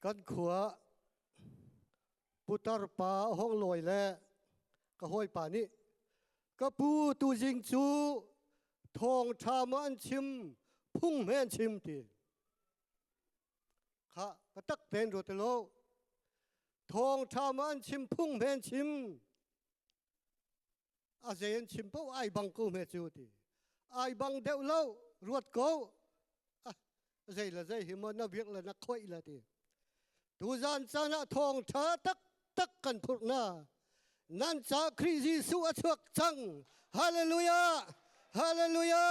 กันขัวปุตตรป่าห้องลอยแลก็ห้อยป่านี้ก็ปูตูจิงจูทองชามันชิมพุ่งแม่นชิมตีข้าก็ตักเต้นรถโลทองชามันชิมพุ่งแม่นชิมอาเซียนชิมเป้าไอบังกูแม่จูตีไอบังเดวเล่ารวดกูใจละใจหิมันน่าเบียกละนักข่อยละตีตูจานจานะทองชาตักกันพุกหน้านั่นจากคริสต์สุชกจังฮาเลลูยาฮาเลลูยา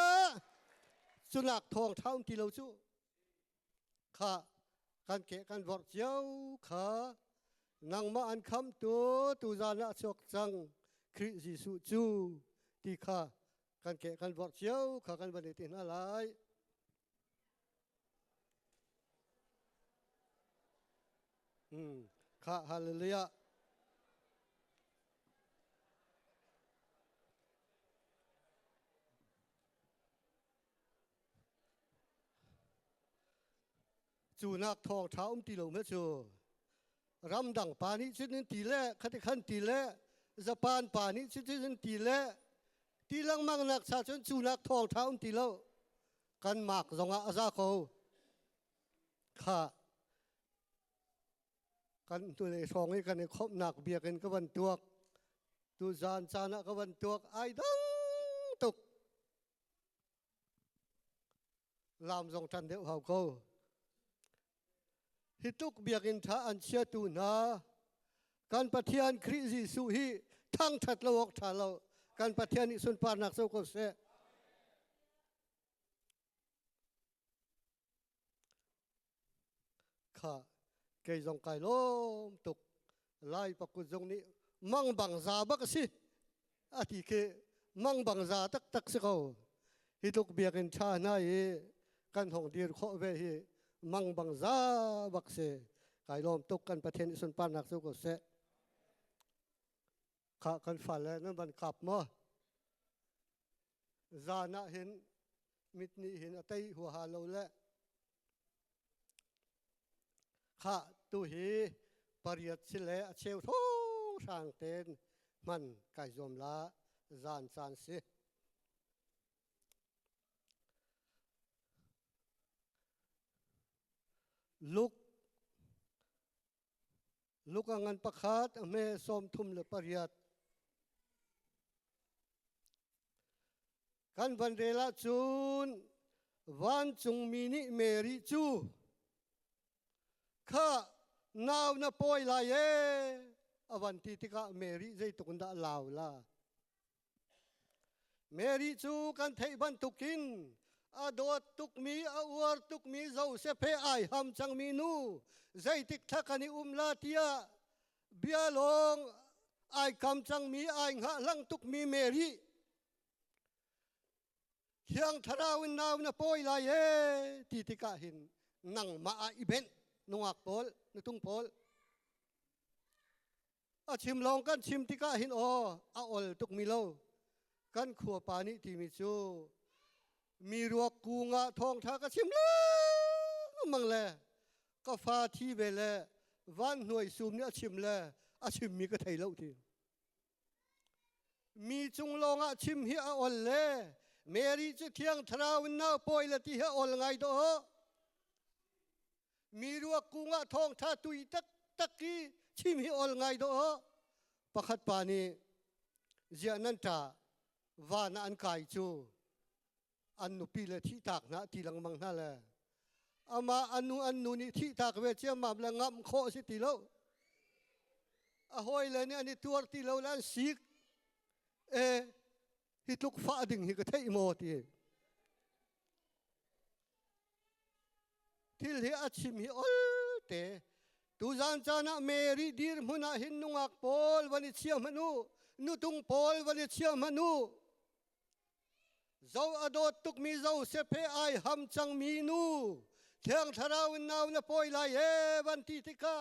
สุนัขทองเท้าที่เราสู้ข้าการเกะการบอกเจ้าข้านั่งมาอันคำตัวตูจานะชกจังคริสต์สุจูที่ข้าการเกะการบอกเจ้าข้าการบันทึกอะไรข้าฮาเลลูยาจูนักทองเท้าตีเราไม่ชัวรำดังป่านี้ชุดนั้นตีเล่ขัดขันตีเล่สะพานป่านี้ชุดนั้นตีเล่ตีลังมังนักชาชนจูนักทองเท้าตีเรากันหมากสงอาซาเขาข้ากันตัวในทองให้กันในครบหนักเบียกันก็วันตัวตูจานจานะก็วันตัวไอ้ดังตุกลามทรงทันเดียวเขาเขาฮิตุกเบียกินท่าอันเชื่อตูนาการปฏิญาณคริสต์สุฮีทั้งทัดโลกท่าเราการปฏิญาณอิสุนปานักสุขเสข้าเกยจงไก่ล้มตุกไล่ปักกุจงนี้มังบังซาบักสิอาทิเคมังบังซาตักสิเขาฮิตุกเบียกินท่าหน้าเอกันหงดีร์ข้อเวฮีมังบังซาบักเสไก่ล้มตุกกันประเทศอิสุนปานักสุขเสข้ากันฝันแล้วนั่นมันกลับมาจานะเห็นมิตรนี้เห็นอะไรหัวหาเราแล้วข้าตุหีปริยัติสิเลเชลทุกทางเต้นมันไก่ยมละจานจานสิลูกอันประคาดเมสมทุมเลปริยัติกันวันเดลจูนวันจุงมินิเมริจูข้านาวนาปอยลายอวันที่ที่ข้าเมริใจตุกันดาลาวลาเมริจูกันเทบันตุกินอดอตุกมีอวร์ตุกมีเจ้าเสเพไอหำจังมีนูใจติกทักนิอุมลาติยาเบียลงไอคำจังมีไอหะลังตุกมีเมริเขียงทาราวินนาวนาปอยลายที่ที่ข้าเห็นนั่งมาอีเบนนงักโพลนตุ้งโพลชิมลองกันชิมที่ก้าหินออาอลตุกมิโลกันขัวปานิที่มิจูมีรัวกูงะทองทาก็ชิมเลยมังแลก็ฟาที่เวลวันหน่วยซูมเนี่ยชิมเลยชิมมีก็ไทยเล่าทีมีจุงลองชิมเฮียอลเลเมรีจะเที่ยงทราวินนาปอยละที่เฮียอลไงดอมีรัวกุงะทองท่าตุยตักกี้ชิมฮิอลไงดอประคัดปานีเจียนันตาวานาอันไกจูอันนุปีเลที่ตากนะที่หลังมังนั่นแหละอามาอันนูนี่ที่ตากเวเจียมาบละงำโคสิติโลหอยเลยเนี่ยอันนี้ตัวติโลแล้วสิกฮิตุกฟ้าดิ่งฮิกเทยโมตีที่เหลือชิมฮิอลเตตูจานจานะเมรีดีร์มุนาหินนุงักโพลวันนี้เชียมนูนุตุงโพลวันนี้เชียมนูเจ้าอดอตุกมีเจ้าเสเพไอหำจังมีนูเทียงทาราวินนาวนาปอยลายวันที่ที่ข้า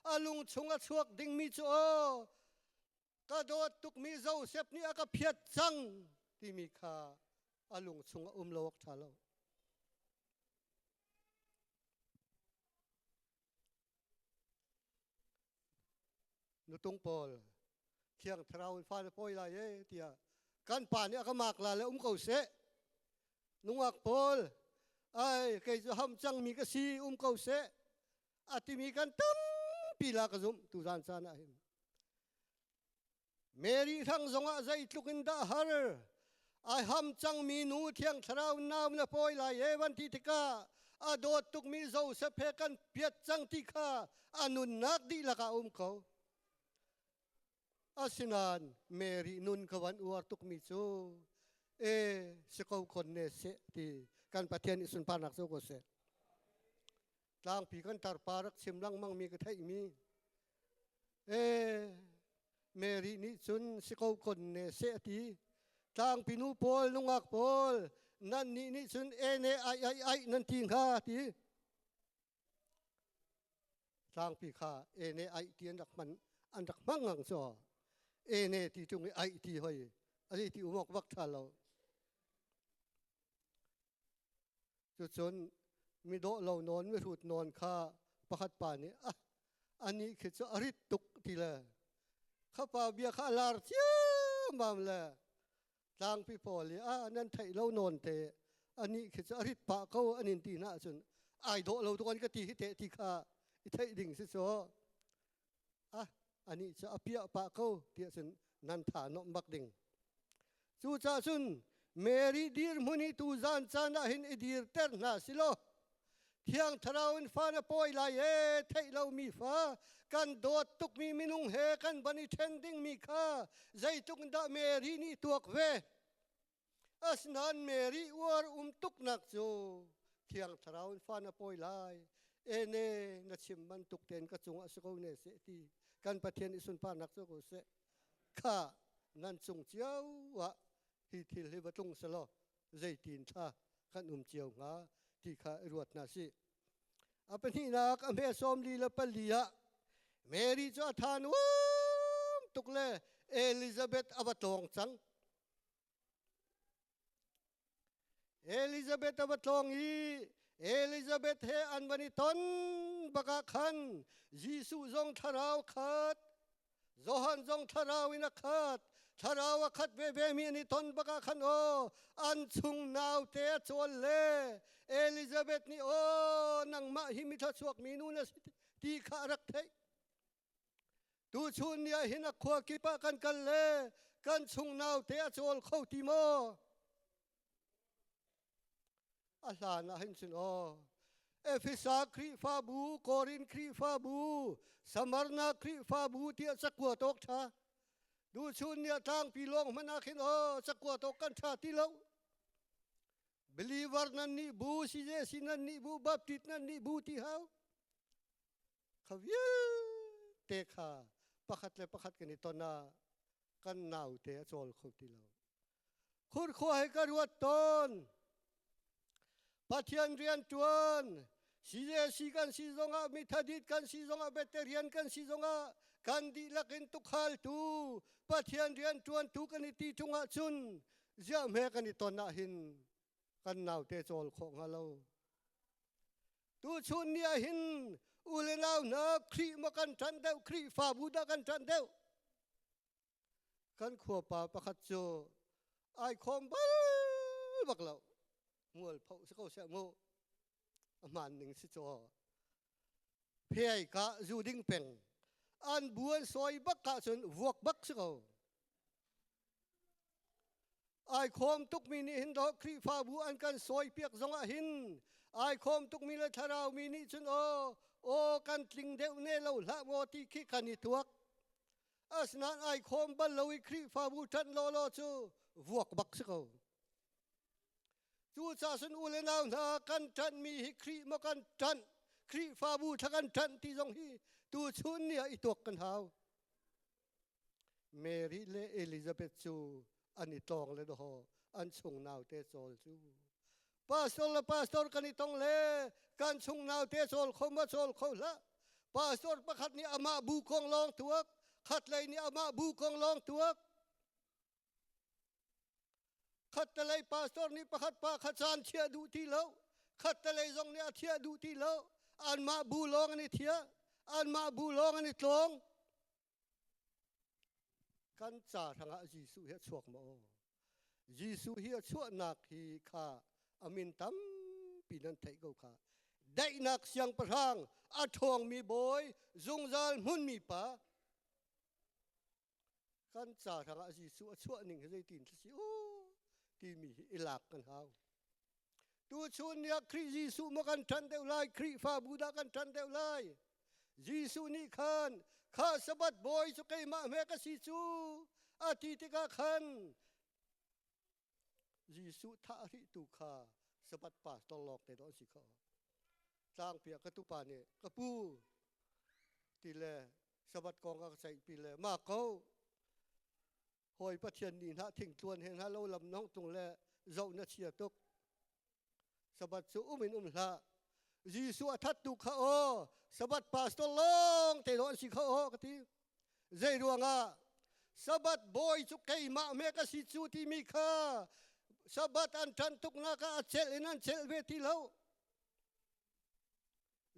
อาลุงชงอัชวกดิ่งมีโจกระโดดตุกมีเจ้าเสพนี้ก็เพียดจังที่มีข้าอาลุงชงโลกทาโล นุตุงปอลเที่ยงทราวฟ้าปอยลายเตียกันป่านเนี่ยก็มากลาแล้วเขาเสนุงอักปอลไอ้ใครจะทำจังมีกษีเขาเสอาทิมีกันตั้มปีลากระซุมตุจานซานะหิมเมรีทั้งสองใจทุกินดาฮาร์ไอ้ทำจังมีนูเที่ยงทราวนามละปอยลายวันที่ติกาอาโดดตุกมีเจ้าเสเพกันเปียดจังติกาอานุนนักดีละกาเขาอาสินานเมรีนุนกวันอวตุกมีโซสกาวคนเนเสตีกันปะเทียนอิสุนปานักโซโกเสต่างปีกันตารปารักชิมลังมั่งมีกระไทยมีเมรีนิสุนสกาวคนเนเสตีต่างปีนูโพลลุงอักโพลนั่นนี่สุนเนไอนั่นทิ้งข้าตีต่างปีข้าเนไอเตียนดักมันอันดักมั่งงังซอเนที่จงไอที่หอยอะไรที่อุโมกวักทาเราจุดจนมีโดเรานอนไม่ถูดนอนข้าประคัดป่านี้อันนี้คือจะอริตุกทีละข้าป่าเบียข้าลาร์เจ้ามามละต่างพี่พอเลยนั่นไทยเรานอนเตะอันนี้คือจะอริป่าเขาอันนี้ตีน่าจนไอโดเราทุกคนก็ตีเตะที่ข้าไทยดิ่งสิโซอันนี้จะอภิยปะเขาเตียสินนันทานอมบักดิ่งจู่จ้าสุนเมรีดีร์มุนีตูจานจานะหินดีร์เตอร์นาสิโลเที่ยงทราวินฟ้านะปอยลายไทยเรามีฟ้ากันโดดตุกมีมินุงเฮกันบันิเทนดิ้งมีข้าใจตุกดาเมรีนี่ตัวเวอัสนานเมรีวอร์ตุกนักโจเที่ยงทราวินฟ้านะปอยลายเนนัชิมมันตุกเตนกระจงอสกาวเนเสตีกันประเทศอิสุนปานักโซโกเสข้านั่นจงเจียววะฮิทิลฮิบตุงสโลใจตีนท่าขันเจียวงาที่ข้ารวดนาสิเป็นที่นักอเมซอมลีละปลียะเมรีจะทานวตุกเลเอลิซาเบธอวตองจังเอลิซาเบธอวตองเอลิซาเบธเฮอันบันิตอนบักขันยิสุจงทาราวขัดโจฮันจงทาราวินักขัดทาราวขัดเบมีนิตอนบักขันอันซุงนาวเตะจวนเลเอลิซาเบธนี่นังมาหิมิทัศวกมีนูนสิตีขารักเทตูชุนเนี่ยหินักขวากิปะกันกันเลกันซุงนาวเตะจวนเข้าตีโมอาลานะหินสินเอฟิสาครีฟาบูโครินครีฟาบูสมารนาครีฟาบูเทียสักวัวตกชาดูชุนเนี่ยทางปีลงมันนักหินสักวัวตกกันชาที่เราบิลีวาร์นั่นนี่บูซิเจสินั่นนี่บูบับติดนั่นนี่บูที่เขาขวิเตะขาประคัดเลยประคัดกันนี่ตอนน่ะกันหนาวเตะโจลเขาที่เราคุณขวายกันวัดตอนปัทยันเรียนจวนสีเจสีกันสีจงอามิทาดิดกันสีจงอาเบเตเรียนกันสีจงอากันดีลักอินตุกฮัลตูปัทยันเรียนจวนทุกันนิตีจงอาชุนเจ้าแม่กันนิตอนน่ะหินกันหนาวเตะโจลของเราตูชุนเนี่ยหินอุเลนาวนักครีมากันจันเดวครีฟาบูดากันจันเดวกันขัวป่าประคัดโจไอคอมบักเรามัวพอสกอเสมัวมันหนึ่งสิจอเพียกะจูดิ้งเป็งอันบัวซอยบักกะจนวกบักสกอไอคอมตุกมินิหินดอกครีฟาบูอันกันซอยเปียกจงอาหินไอคอมตุกมิเลทาราวมินิจนกันตลิงเดวเนลละโมติคิกันิทวกอัสนันไอคอมบัลลวิครีฟาบูทันโลโลจูวกบักสกอจูจ่าสันอุเลนาวนากันจันมีฮิครีมากันจันครีฟาบูทักันจันที่จงฮีตูชุนเนี่ยอีตกกันหาวเมรีเลเอลิซาเบธจูอันนี้ตองเลยดออันชงนาวเตโซลจูปาสตอร์กันนี่ตองเลกันชงนาวเตโซลเขามาโซลเขาละปาสตอร์ประคัดนี่อามาบูคงลองตัวขัดเลยนี่อามาบูคงลองตัวขัดเลยปาสตอร์นี่ประคัดปาขัดจานเชียดูที่เราขัดเลยจงเนี่ยเชียดูที่เราอันมาบูลองอันนี้เทียอันมาบูลองอันนี้ตรง กันจ่าทางยิสุเฮียชวกมาโอยิสุเฮียชวนักฮีข้าอามินตั้มปีนันเทกูข้าได้นักเสียงประทางอาทองมีบอยจงจัลมุนมีป่ากันจ่าทางยิสุชวนิ่งให้ตีนสิโอที่มีอิลักกันเขาตัวชนเนี่ยคริยิสุมากันทันเดวไลคริฟาบูดากันทันเดวไลยิสุนี่ขันข้าสบัดบอยสุกัยมาเมกสิจูอาทิตย์กาขันยิสุท่าริตุข้าสบัดป่าตลอกในดอนสิข้าสร้างเปียกตุปานี่กระปูตีเลสบัดกองกระใสปีเลมาเขาหอยประเทียนนี่นะทิ้งตัวเห็นฮะเราลำน้องตรงแลเจ้าเนเชียตกสบัดสูมินละยิสุทัดตุข้าโอสบัดป่าตลองแต่ดอนสิข้าโอกะทีใจรวงอ่ะสบัดบอยสุกัยมาเมกสิจูที่มีข้าสบัดอันทันทุกนักอาเชลนันเชลเวทีเลา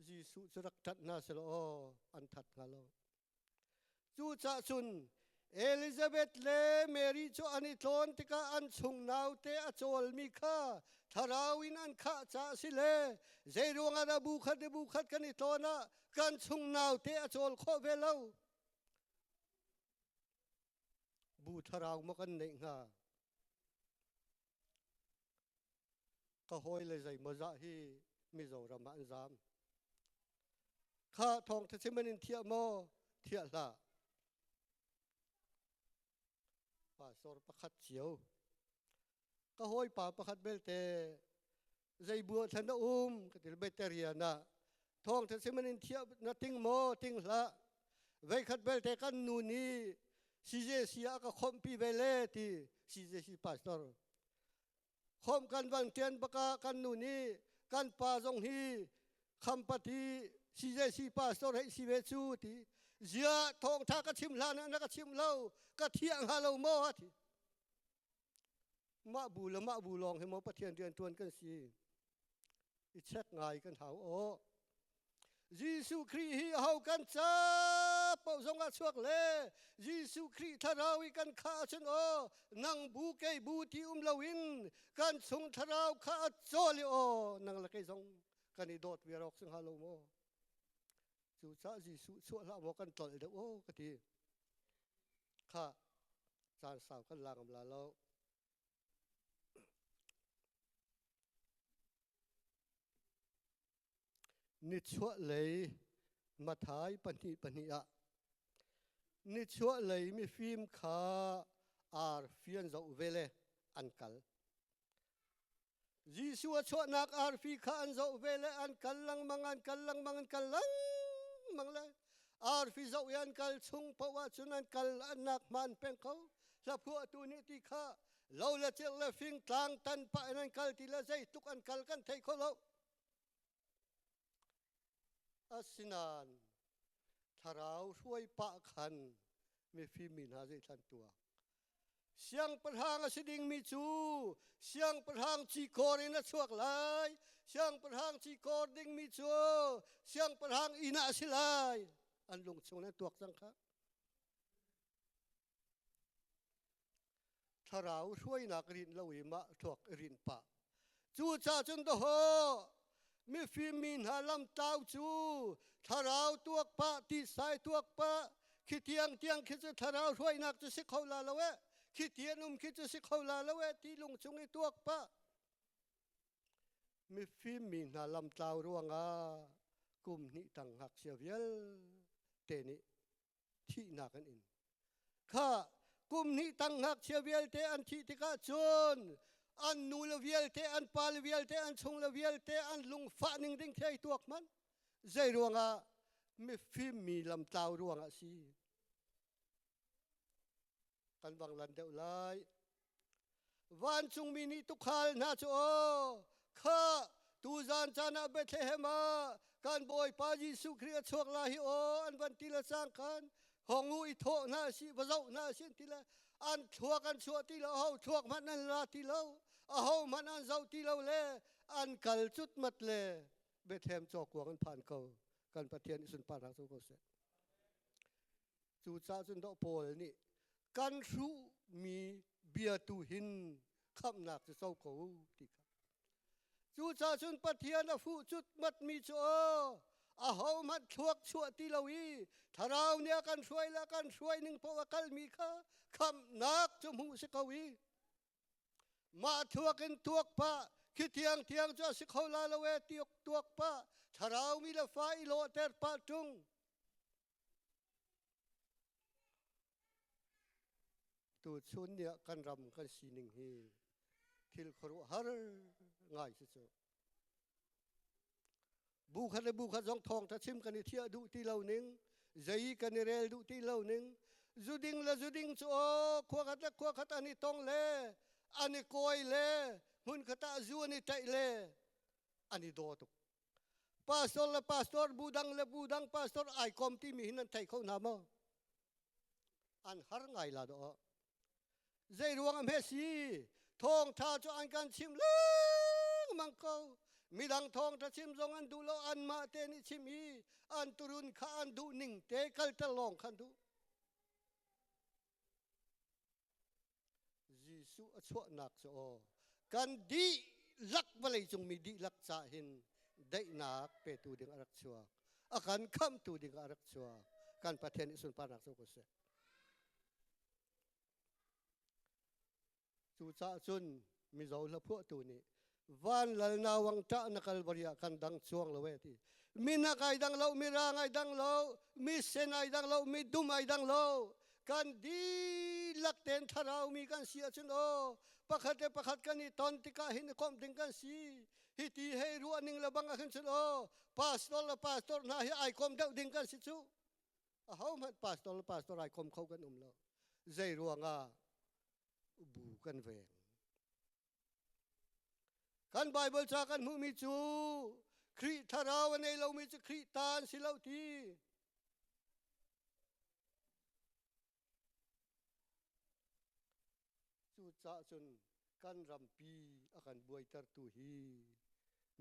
ยิสุสรักทัดนาสโลอันทัดงาโลจูจ่าชุนเอลิซาเบธเลเมรีโจอันิทอนติกาอันชุงนาวเตอโจลมีข้าทาราวินอันข้าจ่าสิเลเจรวงอาบุขัดกันนิทอนะกันชุงนาวเตอโจลข้อเวลาบูทาราวมกันเนงาก็หอยเลยใจมาจ่าฮีมิโซรามันจามข้าทองเทศิมันินเทียโมเทียละป่าสอรประคัดเฉียวก็หอยป่าประคัดเบลเตใจบัวทันก็ติเบเตเรียนะทองเทศิมันินเทียนาติงโมติงละไว้คัดเบลเตกันนูนีซีเจซีอาก็คอมปีเวเลตีซีเจซีป่าสอรคอมกันวันเทียนปะกากันนูนีกันป่าจงฮีคำปฏิซีเจซีป่าสอรให้ซีเวจูตีเจียทองท่าก็ชิมลานะนักชิมเล่าก็เที่ยงฮาโลโมฮะทีมาบูละมาบูลองให้มอประเทียนเดือนทวนกันสิอิเช็คไงกันหาโอยิสุครีฮีเฮากันจ้าเป่าสงอาชวกเลยิสุครีทาราวิกันข้าฉันโอนังบูเกยบูที่ลาวินกันสงทาราวข้าโจลิโอนังละเกยสงกันอีโดดเวียรอกสังฮาโลโมจูจ้ายิสุชั่วละโมกันตอลเดโอกะทีข้าจานสาวกันลางอำลาแล้วนิชัวเลยมาถ่ายปนิอะนิชัวเลยมีฟิล์มขาอาร์ฟิอันจะเวเลอันกัลยิสุชัวนักอาร์ฟิขาอันจะเวเลอันกัลลังมังเลยอาร์ฟิจะยันกัลชุงเพราะว่าชุนันกัลอันนักมันเป็นเขาสับหัวตัวนี้ที่ข้าเราละเจลฟิงกลางตันปะนันกัลที่ละใจทุกอันกัลกันไทยเขาเราอาสินานทาราวช่วยปะคันมีฟิมินหาใจทันตัวเสียงประทางอสิดิงมีจูเสียงประทางจีโกรินัชวกลายเสียงประทางจีโกดิงมีจูเสียงประทางอินาสิลายอันลงชงนั้นตัวสังฆะทาราวช่วยนักรินละวิมะถวกรินปะจูจ่าจนโตโหมีฟิมินหาลำเต้าจูทาราวตัวปะที่สายตัวปะคิดเตียงคิดจะทาราวช่วยนักจะสิเขาลาละเวคิดเตียนุ่มคิดจะสิเขาลาละเวที่ลงชงในตัวปะมีฟิมินหาลำเต้าร่วงกุมนิตังหักเสียเวลเตนิที่นักอินข้ากุมนิตังหักเสียเวลเตอันที่กาจนอันนูเลเวลเตอันปาเลเวลเตอันชงเลเวลเตอันลุงฟ้าหนึ่งดิ่งเทยตัวมันใจรวงไม่ฟิล์มมีลำเต้ารวงสิกันบังลันเดวไลวันจงมีนิทุกขลนาโจข้าตูจานจานาเบเทเฮมาการบอยปายิสุครีชวกลาฮิโออันวันที่ละสร้างกันหงอุยโทนาสิวะเจ้านาสินที่ละอันชัวกันชัวที่ละเฮาชัวมันนั่นลาที่ละเฮามันอันเจ้าที่ละเลอันกัลจุดมัดเลเบเทมจอกวกันผ่านเขากันประเทศอิสุนปารักสุโกเสจูจ้าจุนโตโพลนี่ กันรู้มีเบียตูหินคำนักจะเศร้าเขาติครับจูจ่าชุนปะเทียนฟูจุดมัดมีโจอาหามัดชวกชัวตีลาวีถ้าเราเนี่ยกันช่วยแล้วกันช่วยหนึ่งเพราะว่ากันมีค่าคำนักจมูกสิกวีมาทัวกันตัวปะคิดเทียงจะสิเขาลาละเวตียกตัวปะถ้าเรามีละไฟโลเตอร์ปะจุงตัวชุนเนี่ยกันรำกันสีหนึ่งฮีทิลครุฮาร์ง่ายสุดบุคคลจงทองถ้าชิมกันเทียดูที่เราหนึ่งใจกันเรลดูที่เราหนึ่งจุดิงละจุดิงโจขวาขัดอันนี้ต้องเล่อันนี้โกยเล่หุ่นขัดจูอันนี้ใจเล่อันนี้โดตุกพาสตอร์บูดังพาสตอร์ไอคอมที่มีหินันไทยเขาหนามอันหาง่ายละดอใจรวงอเมสีทองท่าจะอันกันชิมเล่มังเขามีดังทองถ้าชิมจงอันดูโลอันมาเตนิชิมีอันตุรุนข้าอันดูนิ่งเตกัลตะลองขันดูยิสุอชวนักโซกันดีลักบาลจงมีดีลักจ่าหินได้นักเปตูดึงอารักชัวอาการคำตูดึงอารักชัวกันประเทศนิสุนปานักโซกุเสจูจ่าจุนมีเจ้าละพวกตัวนี้วันละนาวังจ้านักลบริยากันดังช่วงละเวทีมีนักไอดังเล่ามีรางไอดังเล่ามีเซนไอดังเล่ามีดุมไอดังเล่ากันดีลักเต็นทาราวมีกันเสียชนโอประคัดกันนี่ตอนที่กาหินคอมถึงกันสีฮิตีให้รู้อันหนึ่งละบังกันชนโอพาสตอร์น่าให้ไอคอมเดาดึงกันสิจูเขามันพาสตอร์ไอคอมเขากันแล้วใจรัวงาบูกันเวงกันไบเบิลจากกันมุมิจูคริทาราวในเรามีจะคริตานสิเราทีจูจ่าจนกันรำปีอาการบวยตรตุฮี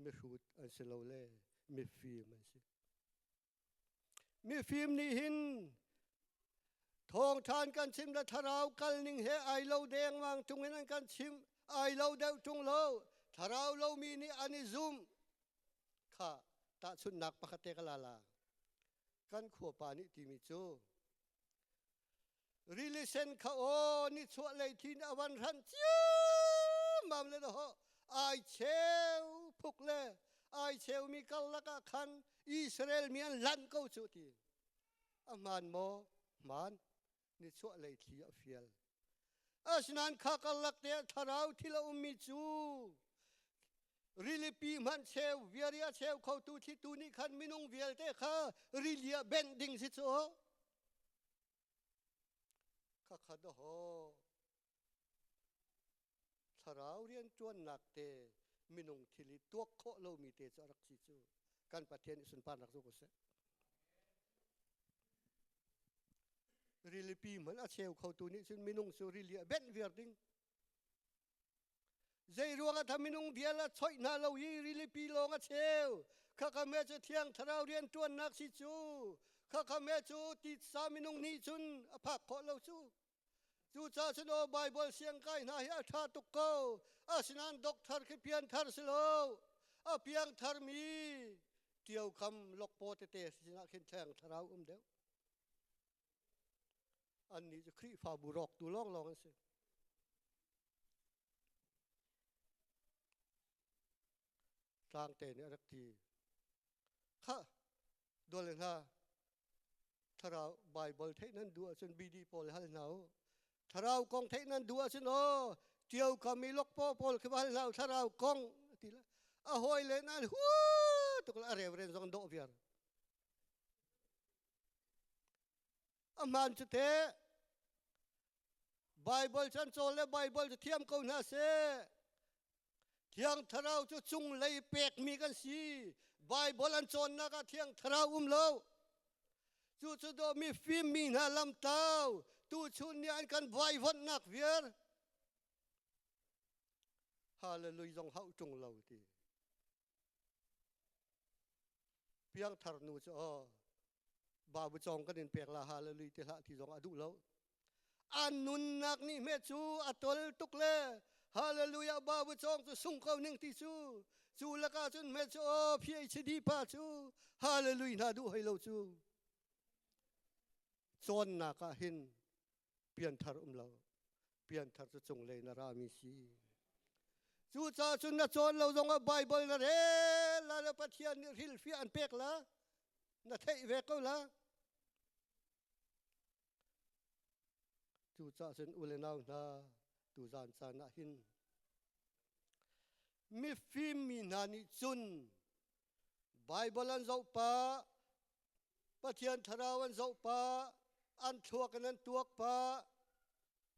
ไม่รู้อันสิเราเล่ไม่ฟิล์มมันสิไม่ฟิล์มนี่หินทองทานกันชิมและทาราวกันนิ่งเฮไอเราแดงวางจงนั้นกันชิมไอเราเดาจงเราถ้าเรามีนี่อันนี้ซุ่มข้าตาชุนนักปะคเตกลาลากันขัวปานิติมิจูรีลิเซนข้าโอนี่ชัวเลยทีนอวันรันเจ้ามามเลยนะฮะไอเชลพุกเล่ไอเชลมีกัลลักขันอิสราเอลมีอันลันเขาจุดที่อามันโมมันนี่ชัวเลยทีอฟิลอาสนันข้ากัลลักเตะทาราวที่เรามีจูรีลิปีมันเชลเวียรีเชลเขาตูที่ตูนี่ขันมินงเวียลเตะข้ารีเลียเบนดิ้งสิโซข้าขัดโหทาราวเรียนจวนนักเตะมินงทิลิตัวโคเรามีเตะจรักสิโซกันประเทศสุนปานักโซกุเซรีลิปีมันเชลเขาตูนี่ซึ่งมินงสุรีเลียเบนเวียดิ้งใจรัวกันทำมินุงเดียละช่วยนาเรายีริลิปีลงอ่ะเชลข้าเมจะเที่ยงทาราวเรียนจวนนักสิจูข้าเมจูติดสามินุงนี้จุนอภักขอเราจูจ่าชโนไบเบิลเสียงไก่นาฮิอาทาตุกโกอาสนันด็อกทาร์คิเปียนทาร์สโลอาเปียงทาร์มีเที่ยวคำลกโปเตเตสินะขึ้นแทงทาราวเดียวอันนี้จะครีฟาบุรอกดูลองกันสิทางเตนี่รักทีข้าดูเลยนะถ้าเราไบเบิลเทนั้นดูจนบีดีโพลฮัลนาวถ้าเรากองเทนั้นดูจนโอเที่ยวคำมีล็อกโปโพลคือฮัลนาวถ้าเรากองทีละอ่ะหอยเลยนั่นฮู้ตุกละเรเวเรนซองโดเวียร์อามันจะเทไบเบิลฉันโซเลไบเบิลจะเทียมเขาหน้าเสเที่ยงทาราวจะจุงเลยเปกมีกันสีไบเบิลอันโซนนักเที่ยงทาราวเลวจูจุดมีฟิล์มมีหน้าลำเต้าตูชุนยันกันไววันนักเวียร์ฮาเลลูยาจงเฮาจงเลวทีเพียงทาร์นูจะบาบุจงกันเป็นเปกละฮาเลลูยาที่ละที่จงอดุเลว anun nak ni me chu atol tuk le hallelujah babu chong chu sung ko ning ti chu la ka chun me chu phd pa chu hallelujah na du hoi lo chu chon na ka hin pian thar lo pian thar chu chung le na ra mi si chu cha chun na chon lo jong a bible na re la pathian ril fi an pek la na thei ve ko la chu cha chun ulenau na tu zan cha na hin mi phim mi na ni chun bible an zo pa pathian tharawan zo pa an thuak an tuak pa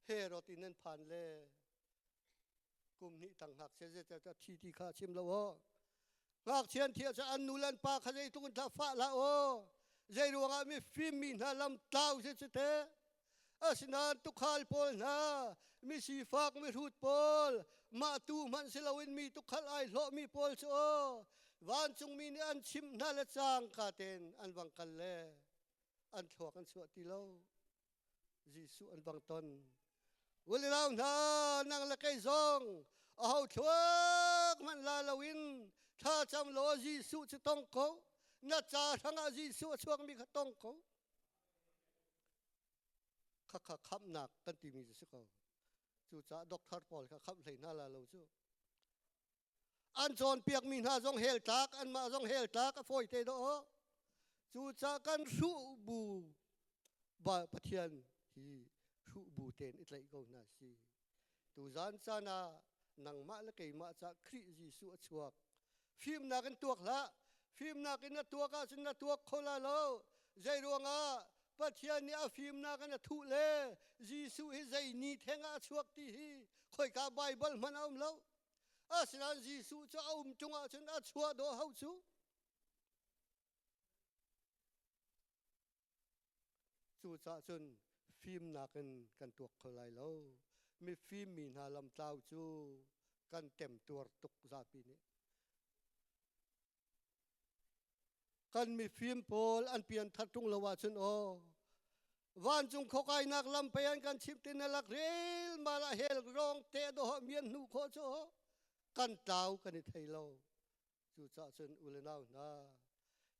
herotin an phan le kum ni tang hak se se ta thi thi kha chim lo ngak chian thia cha an nulan pa kha dei tukun tha fa la o zai ruanga mi phim mi na lam tau se che te asinan tu khal pol na mi si fak mi rut pol ma tu man silawin mi tu khal ai lo mi pol cho van chung mi ni an chim na la chang ka ten an wang kal le an thuak an chuat ti lo jisu an bang ton wali lao na nang la kai zong a hau thuak man la lawin tha cham lo jisu chi tong ko na cha thanga jisu chuak mi kha tong ko kha kham nak kan ti mi se ko chu cha doctor pol kha kham thei na la lo chu an chon piak mi na zong hel tak an ma zong hel tak a foi te do chu cha kan su bu ba pathian hi su bu ten it lai go na si tu zan cha na nang ma la kai ma cha khri ji su chuak phim na kan tuak la phim na kin na tuak a chin na tuak khola lo zai ruanga pathian ni a phim na kan thu le jisu hi zai ni thenga chuak ti hi khoi ka bible man om lo asinan jisu cha chunga chen a chua do hau chu chu cha chun phim na kan tuak kholai lo mi phim mi na lam tau chu kan tem tur tuk za pi ni kan mi phim pol an pian thatung lawa chun o van chung khokai nak lam pean kan chip tin lak rel mala hel rong te do mian nu kho cho kan tau kan i thei lo chu cha chun ulenau na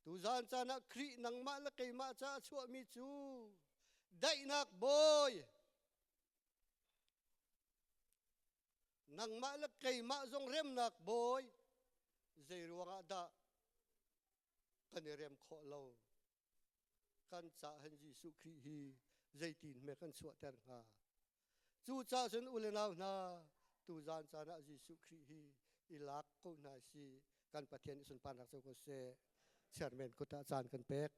tu zan cha na khri nang ma la kai ma cha chua mi chu dai nak boy nang ma la kai ma zong rem nak boy zai ruanga da kan rem kho lo kan cha han jisu khri hi zai tin me kan chua ter nga chu cha chun ulenau na tu zan cha na jisu khri hi ilak ko na si kan pathian sun pan rak ko se chairman ko ta chan kan pek